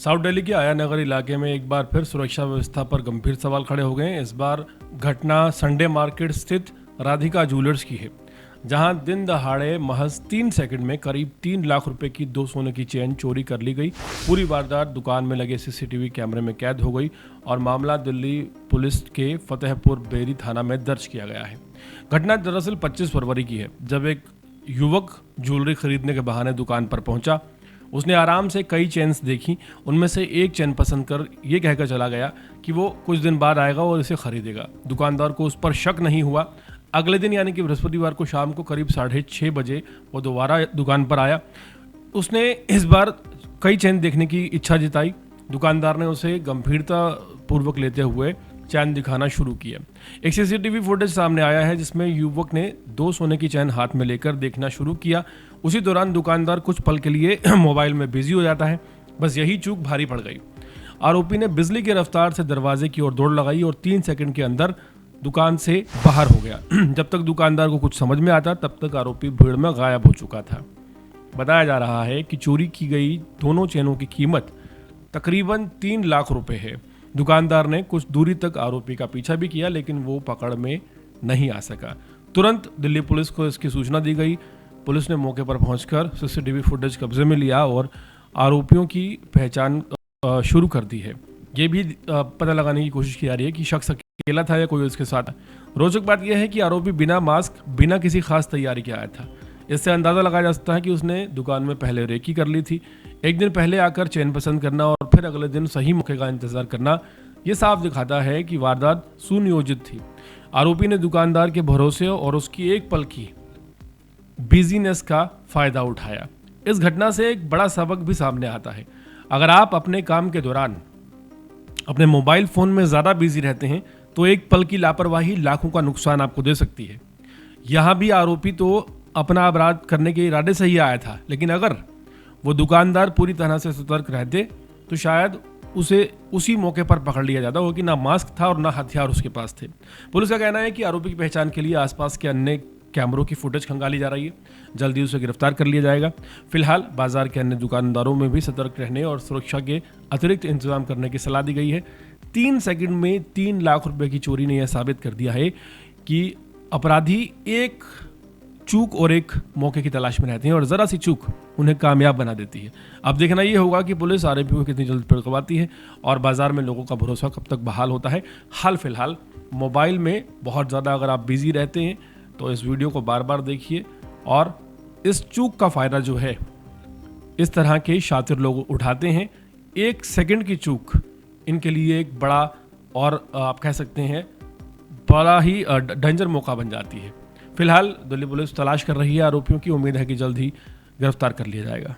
South Delhi के आया नगर इलाके में एक बार फिर सुरक्षा व्यवस्था पर गंभीर सवाल खड़े हो गए हैं। इस बार घटना संडे मार्केट स्थित राधिका ज्वेलर्स की है, जहां दिन दहाड़े महज 3 सेकंड में करीब 3 लाख रुपए की 2 सोने की चेन चोरी कर ली गई। पूरी वारदात दुकान में लगे सीसीटीवी कैमरे में कैद हो गई और मामला दिल्ली पुलिस के फतेहपुर बेरी थाना में दर्ज किया गया है। घटना दरअसल 25 फरवरी की है, जब एक युवक ज्वेलरी खरीदने के बहाने दुकान पर पहुंचा। उसने आराम से कई चेन्स देखी, उनमें से एक चेन पसंद कर ये कहकर चला गया कि वो कुछ दिन बाद आएगा और इसे खरीदेगा। दुकानदार को उस पर शक नहीं हुआ। अगले दिन यानी कि बृहस्पतिवार को शाम को करीब 6:30 बजे वो दोबारा दुकान पर आया। उसने इस बार कई चेन देखने की इच्छा जताई। दुकानदार ने उसे गंभीरता पूर्वक लेते हुए चैन दिखाना शुरू किया। एक सीसीटीवी फुटेज सामने आया है जिसमें युवक ने 2 सोने की चैन हाथ में लेकर देखना शुरू किया। उसी दौरान दुकानदार कुछ पल के लिए मोबाइल में बिजी हो जाता है। बस यही चूक भारी पड़ गई। आरोपी ने बिजली की रफ्तार से दरवाजे की ओर दौड़ लगाई और 3 सेकंड के अंदर दुकान से बाहर हो गया। जब तक दुकानदार को कुछ समझ में आता तब तक आरोपी भीड़ में गायब हो चुका था। बताया जा रहा है कि चोरी की गई दोनों चैनों की कीमत तकरीबन 3 लाख रुपए है। दुकानदार ने कुछ दूरी तक आरोपी का पीछा भी किया, लेकिन वो पकड़ में नहीं आ सका। तुरंत दिल्ली पुलिस को इसकी सूचना दी गई। पुलिस ने मौके पर पहुंचकर सीसीटीवी फुटेज कब्जे में लिया और आरोपियों की पहचान शुरू कर दी है। ये भी पता लगाने की कोशिश की जा रही है कि शख्स अकेला था या कोई उसके साथ। रोचक बात यह है कि आरोपी बिना मास्क, बिना किसी खास तैयारी के आया था। इससे अंदाजा लगाया जा सकता है कि उसने दुकान में पहले रेकी कर ली थी। एक दिन पहले आकर चेन पसंद करना और फिर अगले दिन सही मौके का इंतजार करना, ये साफ दिखाता है कि वारदात सुनियोजित थी। आरोपी ने दुकानदार के भरोसे और उसकी एक पल की बिजीनेस का फायदा उठाया। इस घटना से एक बड़ा सबक भी सामने आता है। अगर आप अपने काम के दौरान अपने मोबाइल फोन में ज्यादा बिजी रहते हैं तो एक पल की लापरवाही लाखों का नुकसान आपको दे सकती है। यहां भी आरोपी तो अपना अपराध करने के इरादे से ही आया था, लेकिन अगर वो दुकानदार पूरी तरह से सतर्क रहते तो शायद उसे उसी मौके पर पकड़ लिया जाता, क्योंकि ना मास्क था और ना हथियार उसके पास थे। पुलिस का कहना है कि आरोपी की पहचान के लिए आसपास के अन्य कैमरों की फुटेज खंगाली जा रही है। जल्दी उसे गिरफ्तार कर लिया जाएगा। फिलहाल बाजार के अन्य दुकानदारों में भी सतर्क रहने और सुरक्षा के अतिरिक्त इंतजाम करने की सलाह दी गई है। 3 सेकंड में 3 लाख रुपए की चोरी ने यह साबित कर दिया है कि अपराधी एक चूक और एक मौके की तलाश में रहते हैं और जरा सी चूक उन्हें कामयाब बना देती है। अब देखना यह होगा कि पुलिस आरोपियों को कितनी जल्द पकड़वाती है और बाजार में लोगों का भरोसा कब तक बहाल होता है। हाल फिलहाल मोबाइल में बहुत ज़्यादा अगर आप बिजी रहते हैं तो इस वीडियो को बार बार देखिए और इस चूक का फ़ायदा जो है इस तरह के शातिर लोग उठाते हैं। 1 सेकंड की चूक इनके लिए एक बड़ा और आप कह सकते हैं बड़ा ही डेंजर मौका बन जाती है। फिलहाल दिल्ली पुलिस तलाश कर रही है आरोपियों की। उम्मीद है कि जल्द ही गिरफ्तार कर लिया जाएगा।